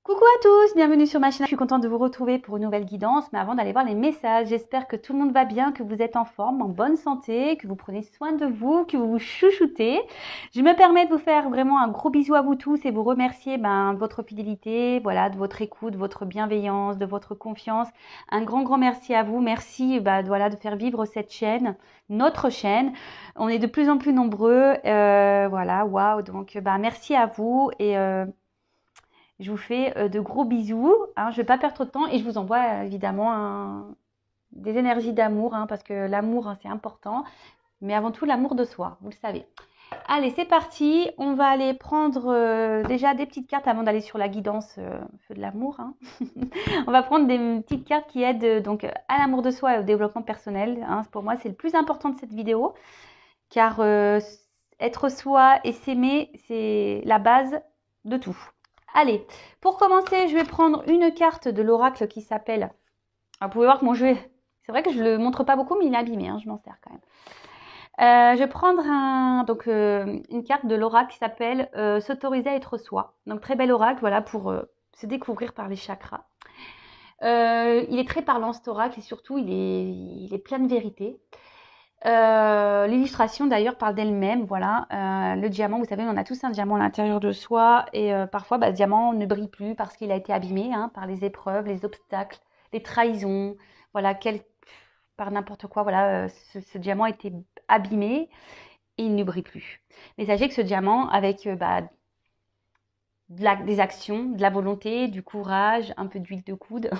Coucou à tous, bienvenue sur ma chaîne. Je suis contente de vous retrouver pour une nouvelle guidance. Mais avant d'aller voir les messages, j'espère que tout le monde va bien, que vous êtes en forme, en bonne santé, que vous prenez soin de vous, que vous vous chouchoutez. Je me permets de vous faire vraiment un gros bisou à vous tous et vous remercier de votre fidélité, voilà, de votre écoute, de votre bienveillance, de votre confiance. Un grand merci à vous. Merci voilà, de faire vivre cette chaîne, notre chaîne. On est de plus en plus nombreux. Voilà, waouh. Donc merci à vous et je vous fais de gros bisous. Hein, je ne vais pas perdre trop de temps et je vous envoie évidemment des énergies d'amour parce que l'amour, c'est important. Mais avant tout, l'amour de soi, vous le savez. Allez, c'est parti. On va aller prendre déjà des petites cartes avant d'aller sur la guidance feu de l'amour. On va prendre des petites cartes qui aident donc à l'amour de soi et au développement personnel. Pour moi, c'est le plus important de cette vidéo. Car être soi et s'aimer, c'est la base de tout. Allez, pour commencer, je vais prendre une carte de l'oracle qui s'appelle... Vous pouvez voir que mon jeu, c'est vrai que je ne le montre pas beaucoup, mais il est abîmé, je m'en sers quand même. Je vais prendre une carte de l'oracle qui s'appelle S'autoriser à être soi. Donc très bel oracle, voilà, pour se découvrir par les chakras. Il est très parlant cet oracle et surtout il est plein de vérité. L'illustration d'ailleurs parle d'elle-même, voilà. Le diamant, vous savez, on a tous un diamant à l'intérieur de soi et parfois ce diamant ne brille plus parce qu'il a été abîmé par les épreuves, les obstacles, les trahisons, voilà, par n'importe quoi, voilà, ce diamant a été abîmé et il ne brille plus. Mais sachez que ce diamant, avec des actions, de la volonté, du courage, un peu d'huile de coude,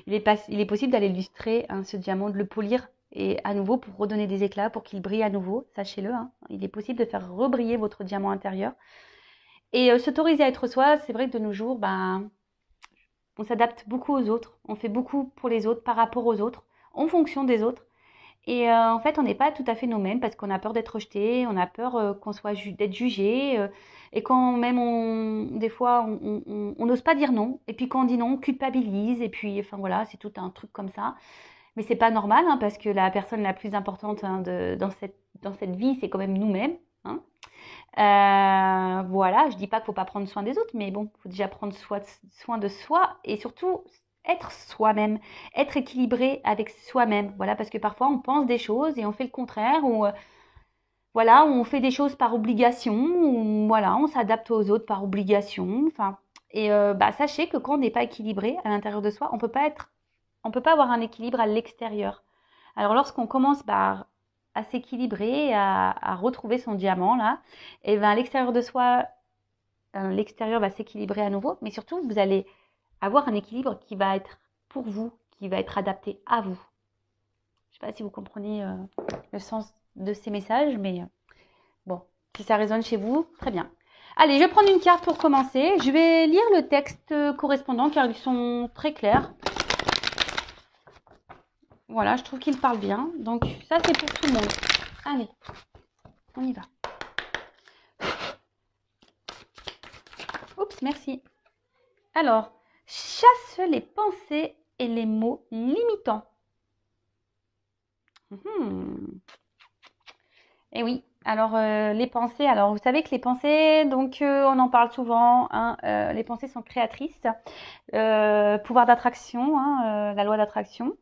il est possible d'aller illustrer ce diamant, de le polir et à nouveau pour redonner des éclats, pour qu'il brille à nouveau, sachez-le. Il est possible de faire rebriller votre diamant intérieur. Et s'autoriser à être soi, c'est vrai que de nos jours, on s'adapte beaucoup aux autres, on fait beaucoup pour les autres, par rapport aux autres, en fonction des autres. Et en fait, on n'est pas tout à fait nous-mêmes parce qu'on a peur d'être rejeté, on a peur qu'on soit d'être jugé. Et quand même, des fois, on n'ose pas dire non. Et puis quand on dit non, on culpabilise. Et puis, enfin voilà, c'est tout un truc comme ça. Mais c'est pas normal parce que la personne la plus importante dans cette vie, c'est quand même nous-mêmes. Voilà, je dis pas qu'il faut pas prendre soin des autres, mais bon, il faut déjà prendre soin de soi et surtout être soi-même, être équilibré avec soi-même. Voilà, parce que parfois on pense des choses et on fait le contraire, ou voilà, on fait des choses par obligation, ou voilà, on s'adapte aux autres par obligation. Enfin, et sachez que quand on n'est pas équilibré à l'intérieur de soi, on peut pas avoir un équilibre à l'extérieur. Alors lorsqu'on commence à s'équilibrer, à retrouver son diamant là, et à l'extérieur de soi, l'extérieur va s'équilibrer à nouveau, mais surtout vous allez avoir un équilibre qui va être pour vous, qui va être adapté à vous. Je ne sais pas si vous comprenez le sens de ces messages, mais bon, si ça résonne chez vous, très bien. Allez, je vais prendre une carte pour commencer. Je vais lire le texte correspondant car ils sont très clairs. Voilà, je trouve qu'il parle bien. Donc ça, c'est pour tout le monde. Allez, on y va. Oups, merci. Alors, chasse les pensées et les mots limitants. Et oui, alors les pensées, alors vous savez que les pensées, donc on en parle souvent, les pensées sont créatrices, pouvoir d'attraction, la loi d'attraction.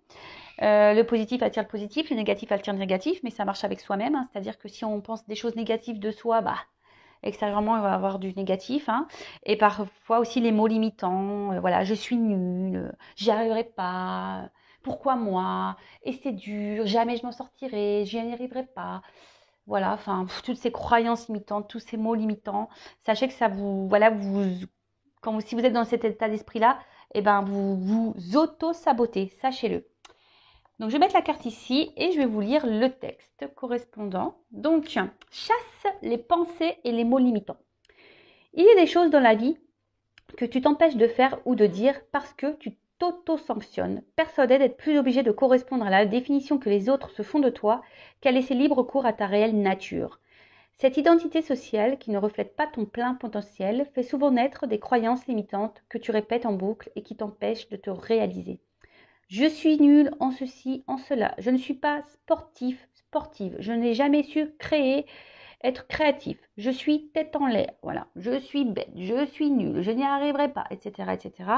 Le positif attire le positif, le négatif attire le négatif, mais ça marche avec soi-même, c'est-à-dire que si on pense des choses négatives de soi, extérieurement, il va y avoir du négatif. Et parfois aussi les mots limitants. Voilà, je suis nulle, j'y arriverai pas. Pourquoi moi? Et c'est dur, jamais je m'en sortirai, j'y arriverai pas. Voilà, enfin, toutes ces croyances limitantes, tous ces mots limitants. Sachez que ça vous, voilà, si vous êtes dans cet état d'esprit-là, vous vous auto-sabotez, sachez-le. Donc, je vais mettre la carte ici et je vais vous lire le texte correspondant. Donc, chasse les pensées et les mots limitants. Il y a des choses dans la vie que tu t'empêches de faire ou de dire parce que tu t'auto-sanctionnes, persuadé d'être plus obligé de correspondre à la définition que les autres se font de toi qu'à laisser libre cours à ta réelle nature. Cette identité sociale qui ne reflète pas ton plein potentiel fait souvent naître des croyances limitantes que tu répètes en boucle et qui t'empêchent de te réaliser. Je suis nulle en ceci, en cela. Je ne suis pas sportive. Je n'ai jamais su créer être créatif. Je suis tête en l'air, voilà. Je suis bête, je suis nulle, je n'y arriverai pas, etc., etc.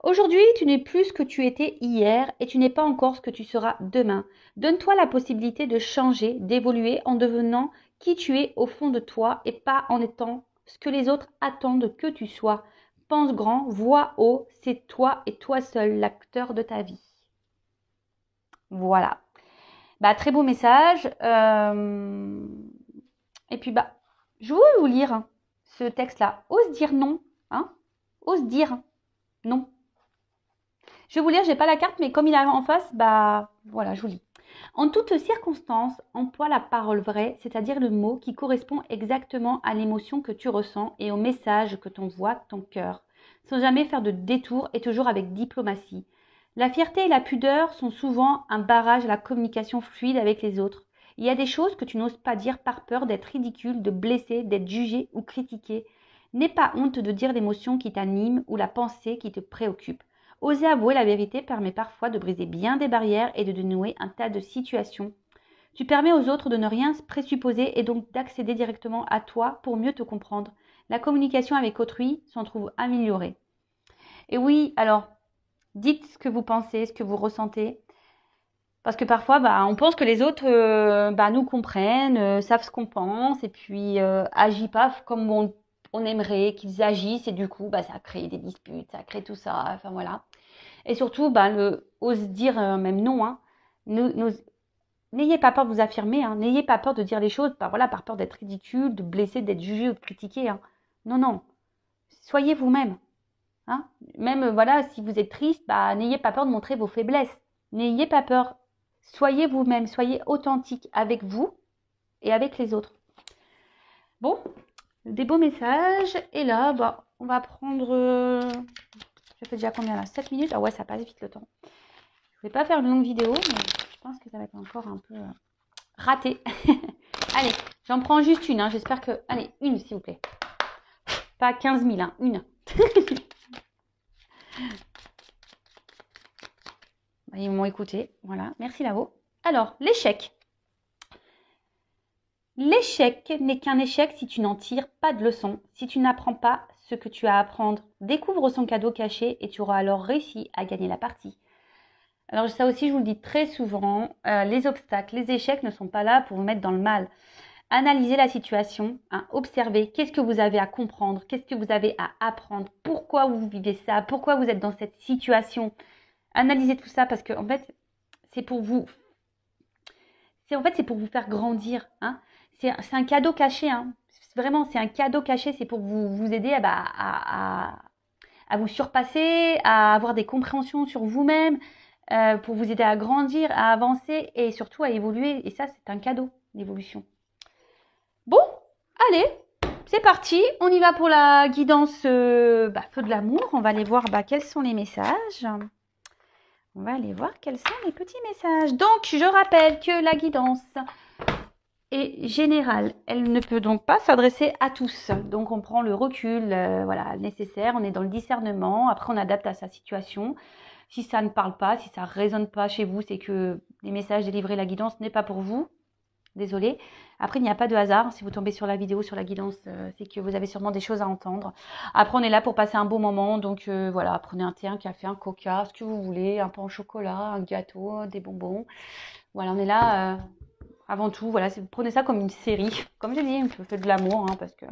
Aujourd'hui, tu n'es plus ce que tu étais hier et tu n'es pas encore ce que tu seras demain. Donne-toi la possibilité de changer, d'évoluer en devenant qui tu es au fond de toi et pas en étant ce que les autres attendent que tu sois. Pense grand, vois haut, c'est toi et toi seul l'acteur de ta vie. Voilà. Bah, très beau message. Et puis, bah, je voulais vous lire ce texte-là. Ose dire non. Hein? Ose dire non. Je vais vous lire, j'ai pas la carte, mais comme il est en face, bah voilà, je vous lis. En toutes circonstances, emploie la parole vraie, c'est-à-dire le mot qui correspond exactement à l'émotion que tu ressens et au message que t'envoie ton cœur, sans jamais faire de détour et toujours avec diplomatie. La fierté et la pudeur sont souvent un barrage à la communication fluide avec les autres. Il y a des choses que tu n'oses pas dire par peur d'être ridicule, de blesser, d'être jugé ou critiqué. N'aie pas honte de dire l'émotion qui t'anime ou la pensée qui te préoccupe. Oser avouer la vérité permet parfois de briser bien des barrières et de dénouer un tas de situations. Tu permets aux autres de ne rien présupposer et donc d'accéder directement à toi pour mieux te comprendre. La communication avec autrui s'en trouve améliorée. Et oui, alors, dites ce que vous pensez, ce que vous ressentez. Parce que parfois, on pense que les autres nous comprennent, savent ce qu'on pense et puis agissent pas comme on aimerait qu'ils agissent. Et du coup, ça crée des disputes, ça crée tout ça. Enfin voilà. Et surtout, ose dire même non. Hein. N'ayez pas peur de vous affirmer. Hein. N'ayez pas peur de dire les choses par peur d'être ridicule, de blesser, d'être jugé ou de critiquer. Hein. Non, non. Soyez vous-même. Hein. Même, si vous êtes triste, n'ayez pas peur de montrer vos faiblesses. N'ayez pas peur. Soyez vous-même. Soyez authentique avec vous et avec les autres. Bon, des beaux messages. Et là, on va prendre... Ça fait déjà combien là? 7 minutes? Ah ouais, ça passe vite le temps. Je vais pas faire une longue vidéo, mais je pense que ça va être encore un peu raté. Allez, j'en prends juste une. Hein. J'espère que... Allez, une s'il vous plaît. Pas 15 000, hein. Une. Ils m'ont écouté. Voilà, merci Lavo. Alors, l'échec. L'échec n'est qu'un échec si tu n'en tires pas de leçon, si tu n'apprends pas ce que tu as à apprendre. Découvre son cadeau caché et tu auras alors réussi à gagner la partie. Alors ça aussi, je vous le dis très souvent, les obstacles, les échecs ne sont pas là pour vous mettre dans le mal. Analysez la situation, hein, observez qu'est-ce que vous avez à comprendre, qu'est-ce que vous avez à apprendre, pourquoi vous vivez ça, pourquoi vous êtes dans cette situation. Analysez tout ça parce que en fait, c'est pour vous. C'est pour vous faire grandir. Hein. C'est un cadeau caché. Hein. Vraiment, c'est un cadeau caché. C'est pour vous aider à vous surpasser, à avoir des compréhensions sur vous-même, pour vous aider à grandir, à avancer et surtout à évoluer. Et ça, c'est un cadeau, l'évolution. Bon, allez, c'est parti. On y va pour la guidance feu de l'amour. On va aller voir quels sont les messages. On va aller voir quels sont les petits messages. Donc, je rappelle que la guidance est générale. Elle ne peut donc pas s'adresser à tous. Donc, on prend le recul nécessaire. On est dans le discernement. Après, on adapte à sa situation. Si ça ne parle pas, si ça ne résonne pas chez vous, c'est que les messages délivrés, la guidance n'est pas pour vous. Désolée. Après, il n'y a pas de hasard. Si vous tombez sur la vidéo, sur la guidance, c'est que vous avez sûrement des choses à entendre. Après, on est là pour passer un bon moment. Donc, prenez un thé, un café, un coca, ce que vous voulez, un pain au chocolat, un gâteau, des bonbons. Voilà, on est là avant tout. Voilà, prenez ça comme une série. Comme j'ai dit, un peu de l'amour, hein, parce que...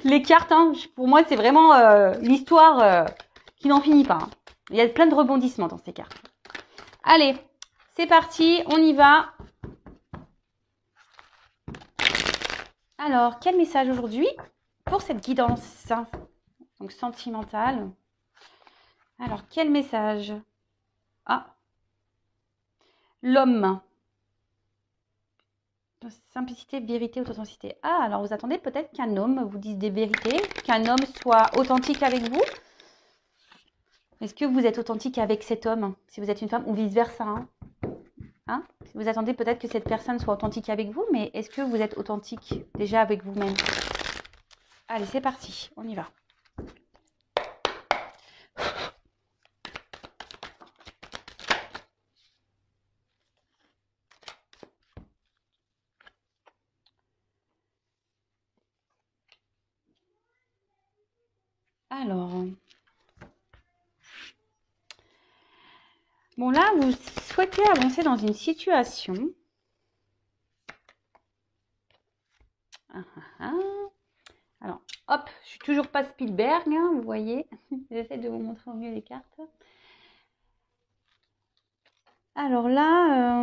Les cartes, hein, pour moi, c'est vraiment l'histoire qui n'en finit pas. Hein. Il y a plein de rebondissements dans ces cartes. Allez, c'est parti, on y va. Alors, quel message aujourd'hui pour cette guidance donc sentimentale? Alors, quel message? Ah, l'homme. Simplicité, vérité, authenticité. Ah, alors vous attendez peut-être qu'un homme vous dise des vérités, qu'un homme soit authentique avec vous. Est-ce que vous êtes authentique avec cet homme, si vous êtes une femme, ou vice-versa hein? Vous attendez peut-être que cette personne soit authentique avec vous, mais est-ce que vous êtes authentique déjà avec vous-même? Allez, c'est parti, on y va. Alors, bon là, vous souhaitez avancer dans une situation. Alors, hop, je suis toujours pas Spielberg, hein, vous voyez. J'essaie de vous montrer au mieux les cartes. Alors là,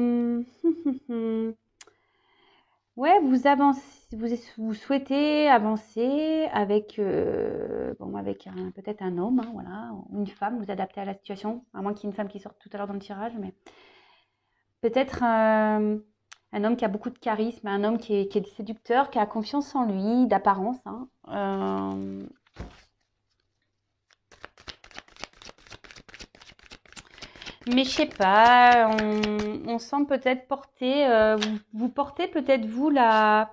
ouais, vous avancez, vous souhaitez avancer avec, bon, avec peut-être un homme, hein, voilà, ou une femme, vous adaptez à la situation, à moins qu'il y ait une femme qui sorte tout à l'heure dans le tirage, mais peut-être un homme qui a beaucoup de charisme, un homme qui est séducteur, qui a confiance en lui, d'apparence, hein. Mais je sais pas, on sent peut-être porter, vous portez peut-être vous la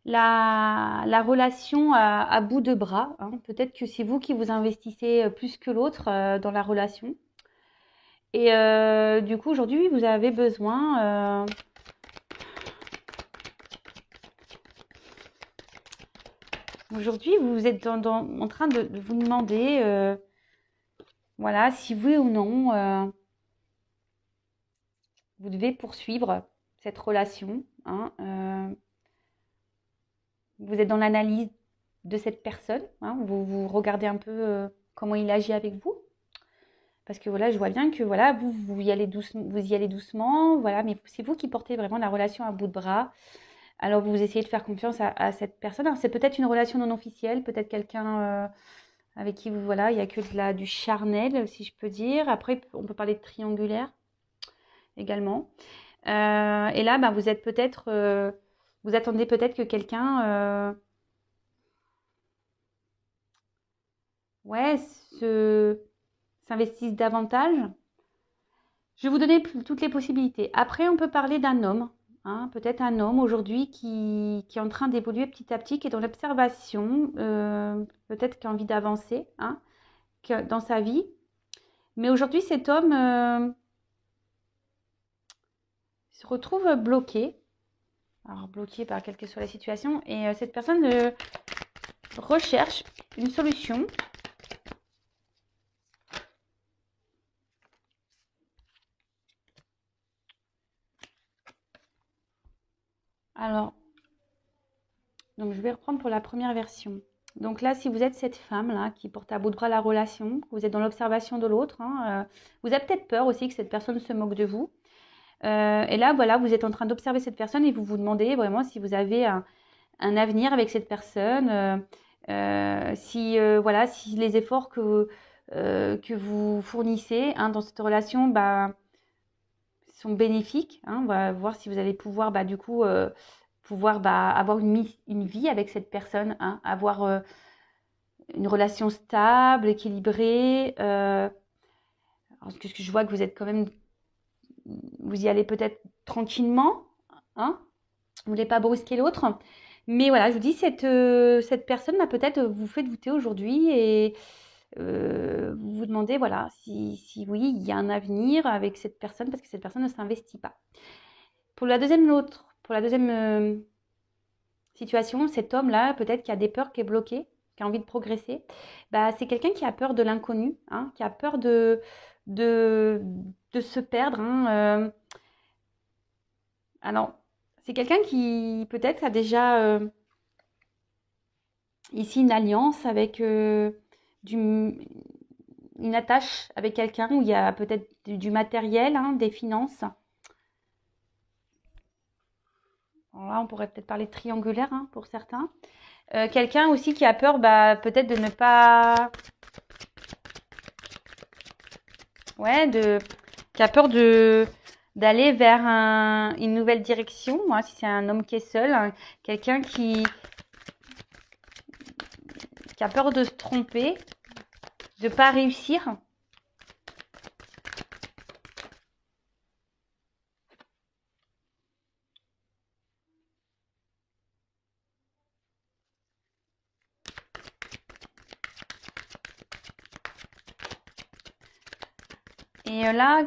relation à bout de bras, hein. Peut-être que c'est vous qui vous investissez plus que l'autre dans la relation. Et du coup, aujourd'hui, vous avez besoin... aujourd'hui, vous êtes en train de vous demander, voilà, si oui ou non, vous devez poursuivre cette relation, hein. Vous êtes dans l'analyse de cette personne, hein. Vous regardez un peu comment il agit avec vous. Parce que voilà, je vois bien que voilà, vous y allez doucement, voilà, mais c'est vous qui portez vraiment la relation à bout de bras. Alors vous essayez de faire confiance à cette personne. Alors c'est peut-être une relation non officielle, peut-être quelqu'un avec qui vous voilà, il n'y a que du charnel, si je peux dire. Après, on peut parler de triangulaire également. Et là, bah, vous êtes peut-être, vous attendez peut-être que quelqu'un, ouais, s'investisse davantage. Je vais vous donner toutes les possibilités. Après, on peut parler d'un homme, hein, peut-être un homme aujourd'hui qui est en train d'évoluer petit à petit, qui est dans l'observation, peut-être qui a envie d'avancer, hein, dans sa vie. Mais aujourd'hui, cet homme se retrouve bloqué. Alors, bloqué par quelle que soit la situation. Et cette personne recherche une solution. Alors, donc je vais reprendre pour la première version. Donc là, si vous êtes cette femme-là qui porte à bout de bras la relation, vous êtes dans l'observation de l'autre, hein, vous avez peut-être peur aussi que cette personne se moque de vous. Et là, voilà, vous êtes en train d'observer cette personne et vous vous demandez vraiment si vous avez un avenir avec cette personne, voilà, si les efforts que vous fournissez, hein, dans cette relation bah, sont bénéfiques, hein. On va voir si vous allez pouvoir bah, du coup pouvoir bah, avoir une vie avec cette personne, hein, avoir une relation stable, équilibrée. Parce que je vois que vous êtes quand même, vous y allez peut-être tranquillement, hein, vous ne voulez pas brusquer l'autre. Mais voilà, je vous dis, cette personne m'a peut-être vous fait douter aujourd'hui et vous vous demandez, voilà, si oui, il y a un avenir avec cette personne parce que cette personne ne s'investit pas. Pour la deuxième situation, cet homme-là, peut-être qui a des peurs, qui est bloqué, qui a envie de progresser, bah, c'est quelqu'un qui a peur de l'inconnu, hein, qui a peur de, de se perdre, hein. Alors, c'est quelqu'un qui peut-être a déjà ici une alliance avec une attache avec quelqu'un où il y a peut-être du matériel, hein, des finances. Alors là, on pourrait peut-être parler de triangulaire, hein, pour certains. Quelqu'un aussi qui a peur bah, peut-être de ne pas... Ouais, qui a peur d'aller vers une nouvelle direction, hein, si c'est un homme qui est seul, hein, quelqu'un qui a peur de se tromper, de ne pas réussir. Et là,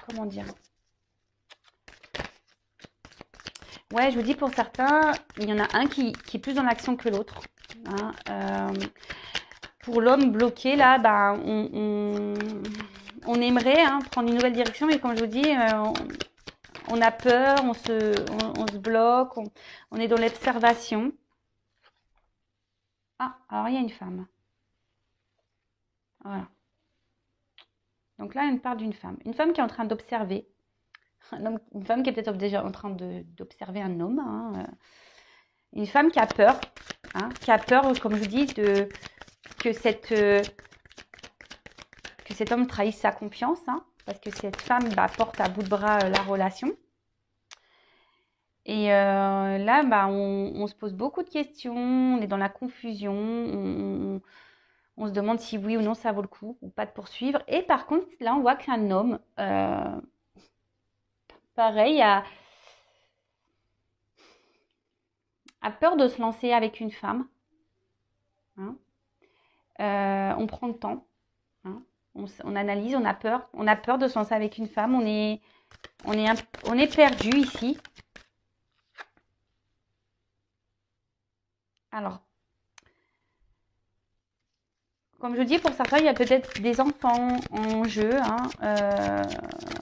comment dire? Ouais, je vous dis pour certains, il y en a un qui est plus dans l'action que l'autre. Hein. Pour l'homme bloqué, là, bah, on aimerait hein, prendre une nouvelle direction, mais comme je vous dis, on a peur, on se bloque, on est dans l'observation. Ah, alors il y a une femme. Voilà. Donc là, on parle d'une femme. Une femme qui est en train d'observer. Une femme qui est peut-être déjà en train d'observer un homme. Hein. Une femme qui a peur. Hein, qui a peur, comme je vous dis, que cet homme trahisse sa confiance. Hein, parce que cette femme bah, porte à bout de bras la relation. Et là, bah, on se pose beaucoup de questions. On est dans la confusion. On se demande si oui ou non ça vaut le coup ou pas de poursuivre. Et par contre, là, on voit qu'un homme, pareil, a peur de se lancer avec une femme. Hein. On prend le temps. Hein. On analyse, on a peur. On a peur de se lancer avec une femme. On est perdu ici. Alors, comme je dis, pour certains, il y a peut-être des enfants en jeu. Hein.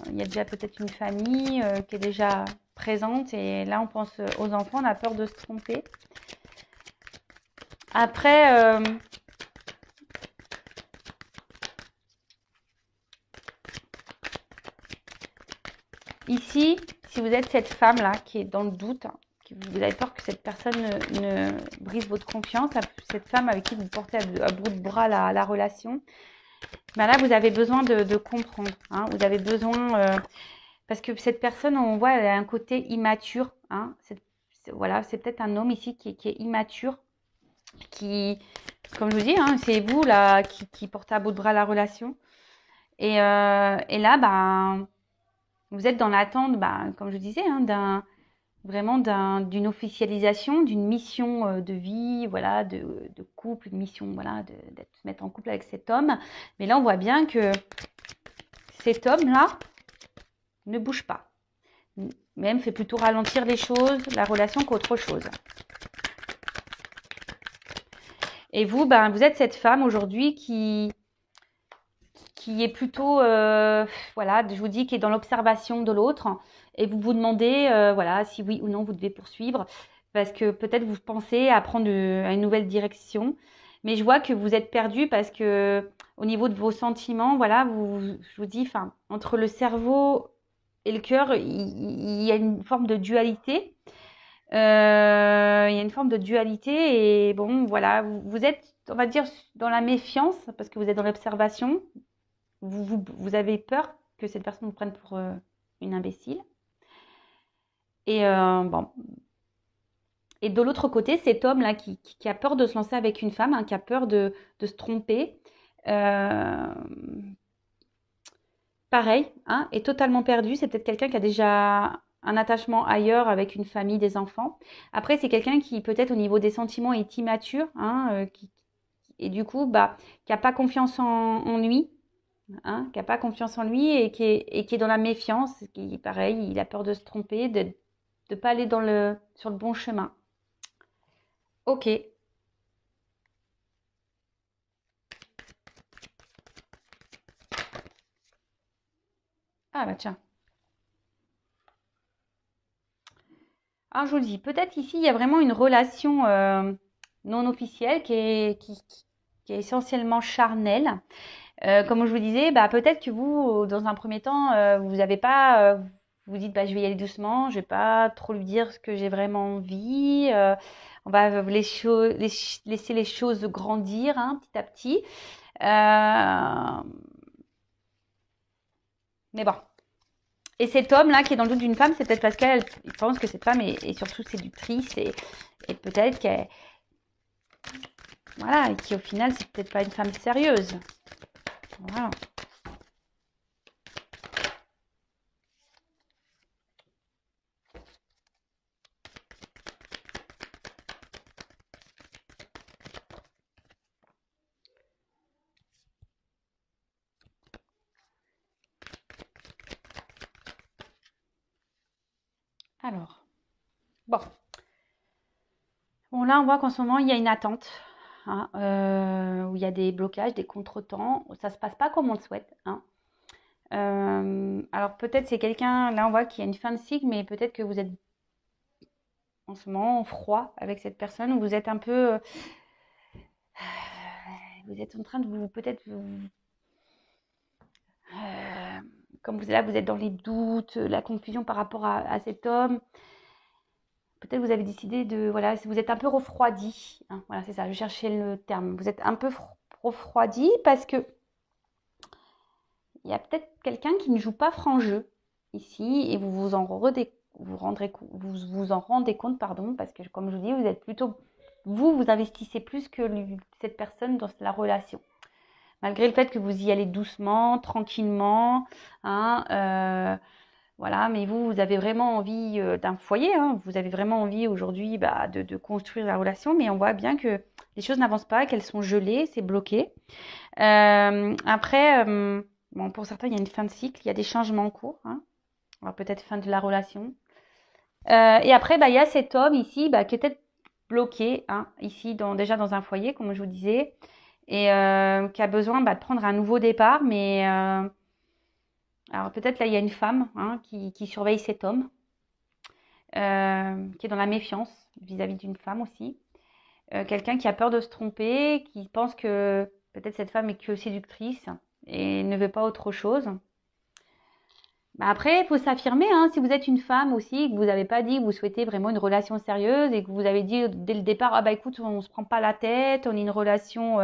Il y a déjà peut-être une famille qui est déjà présente. Et là, on pense aux enfants. On a peur de se tromper. Après, ici, si vous êtes cette femme-là qui est dans le doute, hein, vous avez peur que cette personne ne brise votre confiance, cette femme avec qui vous portez à bout de bras la relation, ben là, vous avez besoin de comprendre. Hein, vous avez besoin, parce que cette personne, on voit, elle a un côté immature. Hein, voilà, c'est peut-être un homme ici qui est immature, qui, comme je vous dis, hein, c'est vous là qui portez à bout de bras la relation. Et là, ben, vous êtes dans l'attente, ben, comme je disais, hein, d'une officialisation, d'une mission de vie, voilà, de couple, une mission, voilà, de se mettre en couple avec cet homme. Mais là, on voit bien que cet homme-là ne bouge pas. Même fait plutôt ralentir les choses, la relation qu'autre chose. Et vous, ben, vous êtes cette femme aujourd'hui qui est plutôt, voilà, je vous dis, qui est dans l'observation de l'autre. Et vous vous demandez, voilà, si oui ou non vous devez poursuivre. Parce que peut-être vous pensez à prendre à une nouvelle direction. Mais je vois que vous êtes perdu parce que au niveau de vos sentiments, voilà, je vous dis, enfin, entre le cerveau et le cœur, il y a une forme de dualité. Il y a une forme de dualité et bon, voilà, vous êtes, on va dire, dans la méfiance parce que vous êtes dans l'observation. Vous avez peur que cette personne vous prenne pour une imbécile. Et bon. Et de l'autre côté, cet homme-là qui a peur de se lancer avec une femme, hein, qui a peur de se tromper, euh, pareil, hein, est totalement perdu. C'est peut-être quelqu'un qui a déjà un attachement ailleurs avec une famille, des enfants. Après, c'est quelqu'un qui peut-être au niveau des sentiments est immature, hein, et du coup, bah, qui n'a pas confiance en lui. Hein, qui n'a pas confiance en lui et qui est dans la méfiance, qui pareil, il a peur de se tromper, de ne pas aller sur le bon chemin. Ok. Ah bah tiens. Alors je vous le dis, peut-être ici il y a vraiment une relation non officielle qui est essentiellement charnelle. Comme je vous disais, bah, peut-être que vous, dans un premier temps, vous n'avez pas, vous dites, bah, je vais y aller doucement, je vais pas trop lui dire ce que j'ai vraiment envie. On va laisser les choses grandir hein, petit à petit. Mais bon. Et cet homme-là qui est dans le doute d'une femme, c'est peut-être parce qu'elle pense que cette femme est surtout séductrice et peut-être qu'elle, voilà, et qui au final, c'est peut-être pas une femme sérieuse. Voilà. Alors. Bon. Bon, là, on voit qu'en ce moment, il y a une attente, hein, où il y a des blocages, des contretemps. Ça se passe pas comme on le souhaite, hein. Alors peut-être c'est quelqu'un, là on voit qu'il y a une fin de cycle, mais peut-être que vous êtes en ce moment en froid avec cette personne, ou vous êtes un peu, vous êtes en train de vous, peut-être, comme vous, là vous êtes dans les doutes, la confusion par rapport à cet homme. Peut-être vous avez décidé de, voilà, si vous êtes un peu refroidi, hein, voilà c'est ça, je cherchais le terme, vous êtes un peu refroidi parce que il y a peut-être quelqu'un qui ne joue pas franc jeu ici et vous vous en rendez compte, pardon, parce que comme je vous dis, vous êtes plutôt, vous investissez plus que cette personne dans la relation. Malgré le fait que vous y allez doucement, tranquillement, hein, voilà, mais vous avez vraiment envie d'un foyer, hein, vous avez vraiment envie aujourd'hui de construire la relation, mais on voit bien que les choses n'avancent pas, qu'elles sont gelées, c'est bloqué. Après, bon, pour certains, il y a une fin de cycle, il y a des changements en cours, hein. Alors peut-être fin de la relation. Et après, il y a cet homme ici qui est peut-être bloqué, hein, ici, déjà dans un foyer, comme je vous disais, et qui a besoin de prendre un nouveau départ. Mais alors peut-être là, il y a une femme, hein, qui surveille cet homme, qui est dans la méfiance vis-à-vis d'une femme aussi. Quelqu'un qui a peur de se tromper, qui pense que peut-être cette femme est que séductrice et ne veut pas autre chose. Après, il faut s'affirmer, hein, si vous êtes une femme aussi, que vous n'avez pas dit que vous souhaitez vraiment une relation sérieuse et que vous avez dit dès le départ, ah écoute, on ne se prend pas la tête, on est une relation,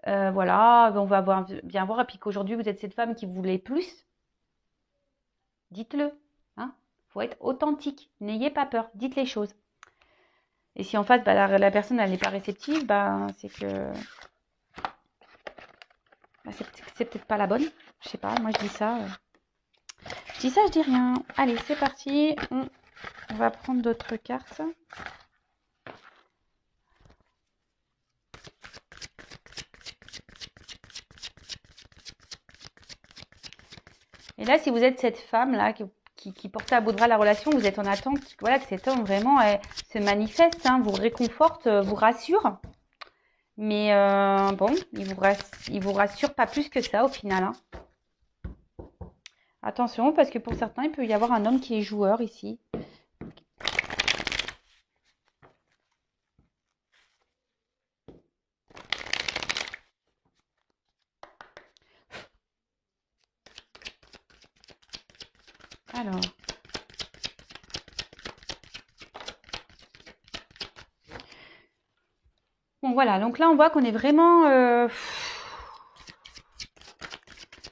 voilà, on va bien voir, et puis qu'aujourd'hui vous êtes cette femme qui voulait plus, dites-le, hein, faut être authentique, n'ayez pas peur, dites les choses. Et si en face, la personne elle n'est pas réceptive, c'est que c'est peut-être pas la bonne, je sais pas, moi je dis ça. Je dis ça, je dis rien. Allez, c'est parti. On va prendre d'autres cartes. Et là, si vous êtes cette femme-là qui portait à bout de bras la relation, vous êtes en attente, voilà, que cet homme vraiment se manifeste, hein, vous réconforte, vous rassure. Mais bon, il vous rassure pas plus que ça au final, hein. Attention, parce que pour certains, il peut y avoir un homme qui est joueur ici. Alors. Bon, voilà. Donc là, on voit qu'on est vraiment...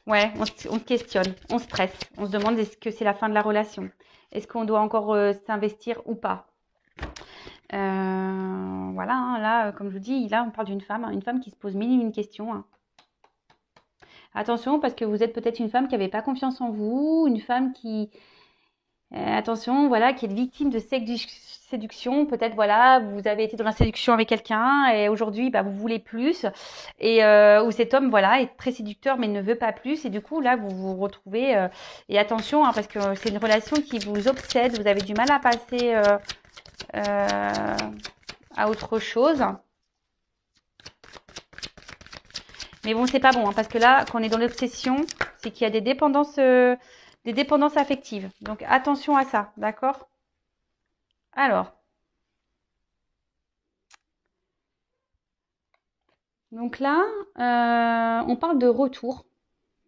Ouais, on se questionne, on stresse. On se demande est-ce que c'est la fin de la relation? Est-ce qu'on doit encore s'investir ou pas? Voilà, hein, là, comme je vous dis, là, on parle d'une femme, hein, une femme qui se pose mille et une questions, hein. Attention, parce que vous êtes peut-être une femme qui n'avait pas confiance en vous, une femme qui... attention, voilà, qui est victime de séduction. Peut-être, voilà, vous avez été dans la séduction avec quelqu'un et aujourd'hui, vous voulez plus. Et où cet homme, voilà, est très séducteur mais ne veut pas plus. Et du coup, là, vous vous retrouvez... et attention, hein, parce que c'est une relation qui vous obsède. Vous avez du mal à passer à autre chose. Mais bon, c'est pas bon, hein, parce que là, quand on est dans l'obsession, c'est qu'il y a des dépendances affectives. Donc, attention à ça, d'accord? Alors. Donc là, on parle de retour,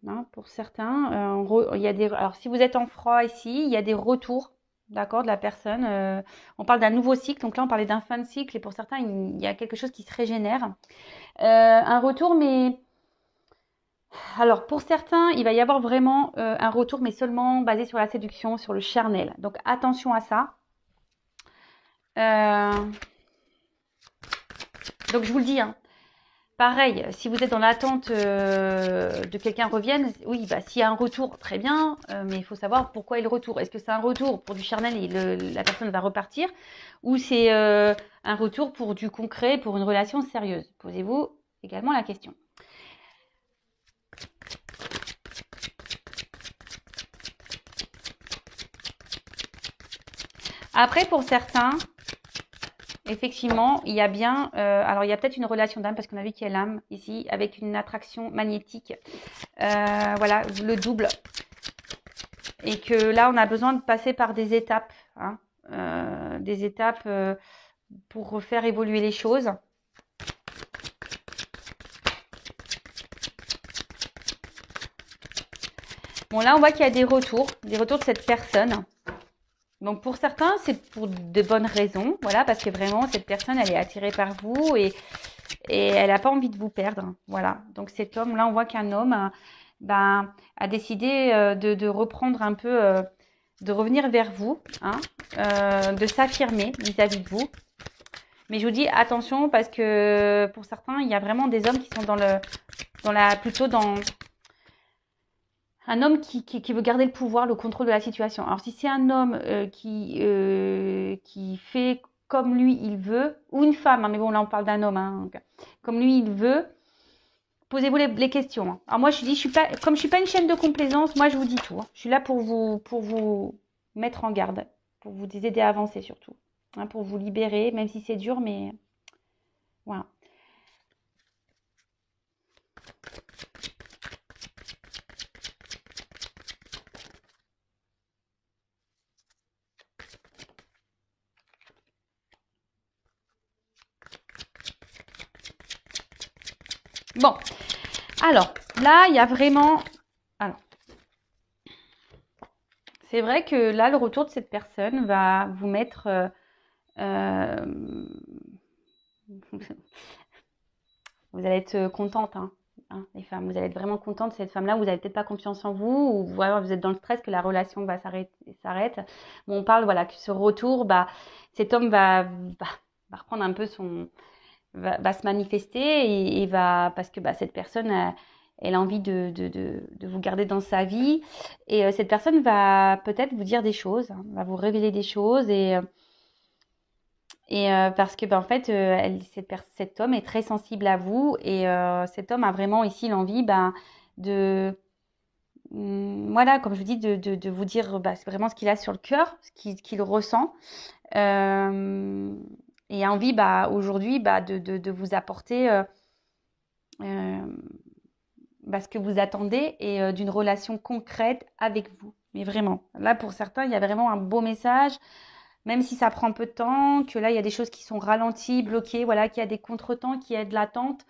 hein, pour certains. Il y a alors, si vous êtes en froid ici, il y a des retours, d'accord, de la personne. On parle d'un nouveau cycle. Donc là, on parlait d'un fin de cycle. Et pour certains, il y a quelque chose qui se régénère. Un retour, mais... Alors, pour certains, il va y avoir vraiment un retour, mais seulement basé sur la séduction, sur le charnel. Donc, attention à ça. Donc, je vous le dis, hein, pareil, si vous êtes dans l'attente de quelqu'un revienne, oui, s'il y a un retour, très bien, mais il faut savoir pourquoi il retourne. Est-ce que c'est un retour pour du charnel et la personne va repartir, ou c'est un retour pour du concret, pour une relation sérieuse? Posez-vous également la question. Après, pour certains, effectivement, il y a bien, alors il y a peut-être une relation d'âme parce qu'on a vu qu'il y a l'âme ici avec une attraction magnétique, voilà, le double, et que là on a besoin de passer par des étapes, hein, pour faire évoluer les choses. Bon, là on voit qu'il y a des retours de cette personne. Donc pour certains, c'est pour de bonnes raisons, voilà, parce que vraiment cette personne, elle est attirée par vous et elle n'a pas envie de vous perdre, voilà. Donc cet homme, là, on voit qu'un homme, a décidé de reprendre un peu, de revenir vers vous, hein, de s'affirmer vis-à-vis de vous. Mais je vous dis attention parce que pour certains, il y a vraiment des hommes qui sont plutôt dans un homme qui veut garder le pouvoir, le contrôle de la situation. Alors si c'est un homme qui fait comme lui il veut, ou une femme, hein, mais bon là on parle d'un homme, hein, donc, comme lui il veut, posez-vous les questions. Hein. Alors moi je dis, comme je suis pas une chaîne de complaisance, moi je vous dis tout. Hein. Je suis là pour vous mettre en garde, pour vous aider à avancer surtout, hein, pour vous libérer, même si c'est dur, mais voilà. Bon, alors là, il y a vraiment... Alors, c'est vrai que là, le retour de cette personne va vous mettre... vous allez être contente, hein, les femmes. Vous allez être vraiment contente de cette femme-là. Vous n'avez peut-être pas confiance en vous ou voilà, vous êtes dans le stress que la relation va s'arrête. Bon, on parle voilà, que ce retour, cet homme va reprendre un peu va se manifester et va, parce que cette personne, elle a envie de vous garder dans sa vie. Et cette personne va peut-être vous dire des choses, hein, va vous révéler des choses parce que en fait, cet homme est très sensible à vous et cet homme a vraiment ici l'envie de voilà, comme je vous dis, de vous dire c'est vraiment ce qu'il a sur le cœur, ce qu'il ressent. Et a envie aujourd'hui de vous apporter ce que vous attendez et d'une relation concrète avec vous. Mais vraiment, là pour certains, il y a vraiment un beau message, même si ça prend un peu de temps, que là il y a des choses qui sont ralenties, bloquées, voilà, qu'il y a des contretemps, qu'il y a de l'attente.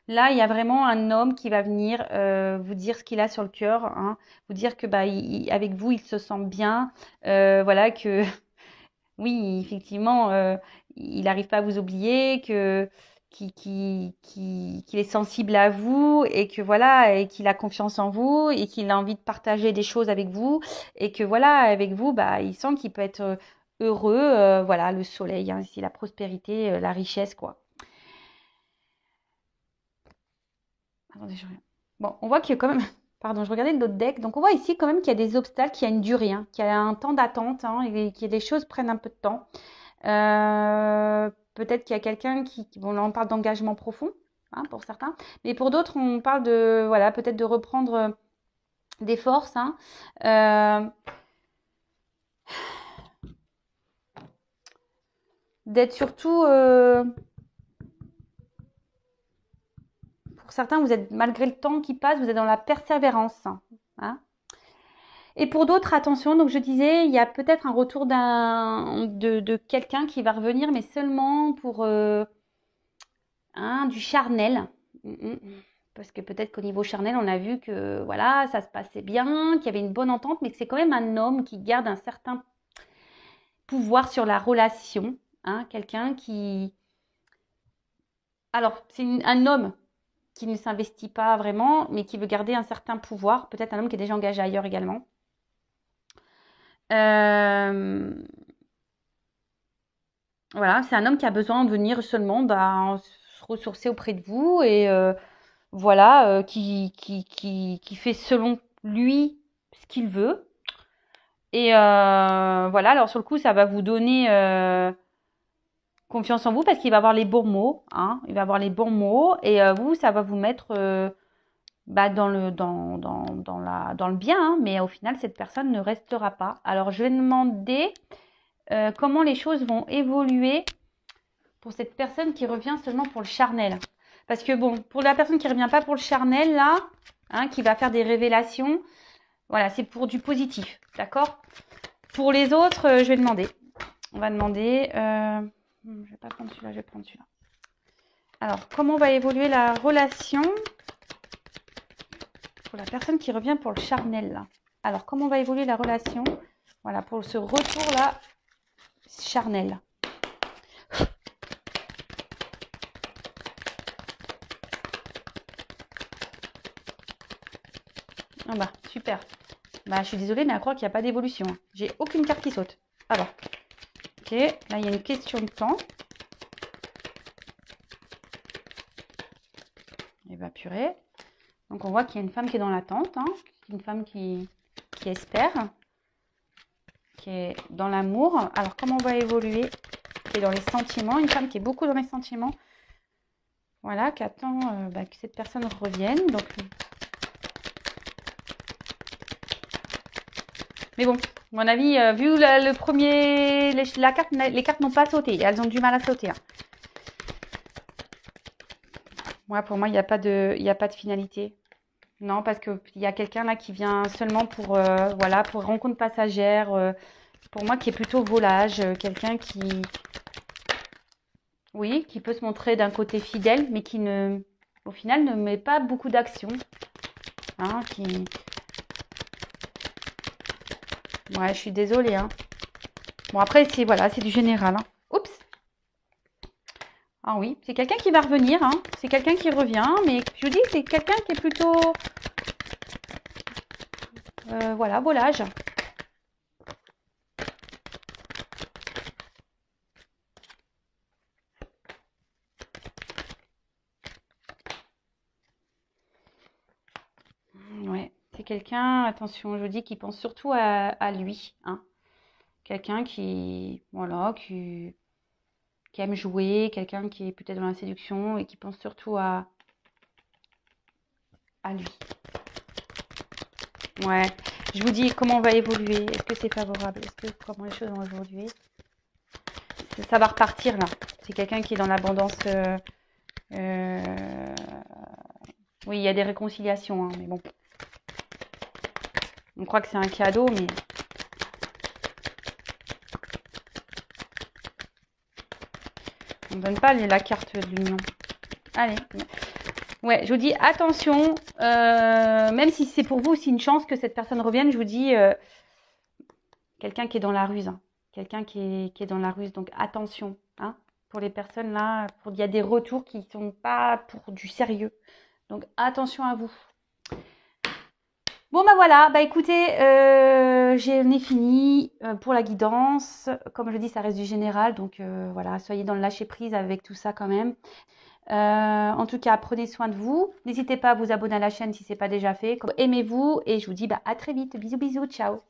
Là, il y a vraiment un homme qui va venir vous dire ce qu'il a sur le cœur, hein, vous dire que avec vous, il se sent bien, voilà, que oui, effectivement, il n'arrive pas à vous oublier, qu'il est sensible à vous et que voilà, et qu'il a confiance en vous et qu'il a envie de partager des choses avec vous et que voilà, avec vous, il sent qu'il peut être heureux, voilà, le soleil, hein, ici la prospérité, la richesse, quoi. Attendez, je reviens. Bon, on voit qu'il y a quand même... Pardon, je regardais l'autre deck. Donc, on voit ici quand même qu'il y a des obstacles, qu'il y a une durée, hein, qu'il y a un temps d'attente, hein, et que les choses prennent un peu de temps. Peut-être qu'il y a quelqu'un bon, là, on parle d'engagement profond, hein, pour certains. Mais pour d'autres, on parle de, voilà, peut-être de reprendre des forces, hein. D'être surtout... pour certains, vous êtes, malgré le temps qui passe, vous êtes dans la persévérance, hein. Et pour d'autres, attention, donc je disais, il y a peut-être un retour de quelqu'un qui va revenir, mais seulement pour du charnel. Parce que peut-être qu'au niveau charnel, on a vu que voilà, ça se passait bien, qu'il y avait une bonne entente, mais que c'est quand même un homme qui garde un certain pouvoir sur la relation. Hein, quelqu'un qui... Alors, c'est un homme qui ne s'investit pas vraiment, mais qui veut garder un certain pouvoir. Peut-être un homme qui est déjà engagé ailleurs également. Voilà, c'est un homme qui a besoin de venir seulement se ressourcer auprès de vous et voilà, qui fait selon lui ce qu'il veut. Et voilà, alors sur le coup, ça va vous donner confiance en vous parce qu'il va avoir les bons mots, hein, il va avoir les bons mots et vous, ça va vous mettre dans le bien, hein, mais au final, cette personne ne restera pas. Alors, je vais demander comment les choses vont évoluer pour cette personne qui revient seulement pour le charnel. Parce que bon, pour la personne qui ne revient pas pour le charnel, là, hein, qui va faire des révélations, voilà, c'est pour du positif, d'accord? Pour les autres, je vais demander. On va demander... je ne vais pas prendre celui-là, je vais prendre celui-là. Alors, comment va évoluer la relation pour la personne qui revient pour le charnel, là? Alors, comment va évoluer la relation, voilà, pour ce retour-là, charnel? Ah bah, super. Bah, je suis désolée, mais à croire qu'il n'y a pas d'évolution. J'ai aucune carte qui saute. Alors, ok, là, il y a une question de temps. Et bah, purée. Donc, on voit qu'il y a une femme qui est dans l'attente, hein. Une femme qui espère, qui est dans l'amour. Alors, comment on va évoluer? Qui est dans les sentiments. Une femme qui est beaucoup dans les sentiments. Voilà, qui attend que cette personne revienne. Donc, mais bon, à mon avis, vu le premier, les cartes n'ont pas sauté. Elles ont du mal à sauter. Hein. Ouais, pour moi, il n'y a pas de finalité. Non, parce qu'il y a quelqu'un là qui vient seulement pour, voilà, pour rencontre passagère. Pour moi, qui est plutôt volage. Quelqu'un qui, oui, qui peut se montrer d'un côté fidèle, mais qui au final, ne met pas beaucoup d'action. Hein, ouais, je suis désolée. Hein. Bon, après, c'est voilà, c'est du général. Hein. Oups. Ah oui, c'est quelqu'un qui va revenir. Hein. C'est quelqu'un qui revient, mais je vous dis, c'est quelqu'un qui est plutôt, voilà, volage. Ouais, c'est quelqu'un, attention, je vous dis, qui pense surtout à lui. Hein. Quelqu'un qui, voilà, qui aime jouer, quelqu'un qui est peut-être dans la séduction et qui pense surtout à lui. Ouais, je vous dis comment on va évoluer. Est-ce que c'est favorable? Comment les choses vont évoluer? Ça va repartir là. C'est quelqu'un qui est dans l'abondance. Oui, il y a des réconciliations, hein, mais bon. On croit que c'est un cadeau, mais... On ne donne pas la carte de l'union. Allez. Ouais, je vous dis, attention, même si c'est pour vous aussi une chance que cette personne revienne, je vous dis, quelqu'un qui est dans la ruse. Hein. Quelqu'un qui est dans la ruse, donc attention. Hein, pour les personnes là, il y a des retours qui ne sont pas pour du sérieux. Donc attention à vous. Bon bah voilà, bah écoutez, j'en ai fini pour la guidance. Comme je dis, ça reste du général, donc voilà, soyez dans le lâcher prise avec tout ça quand même. En tout cas, prenez soin de vous. N'hésitez pas à vous abonner à la chaîne si ce n'est pas déjà fait. Aimez-vous et je vous dis bah, à très vite. Bisous bisous, ciao.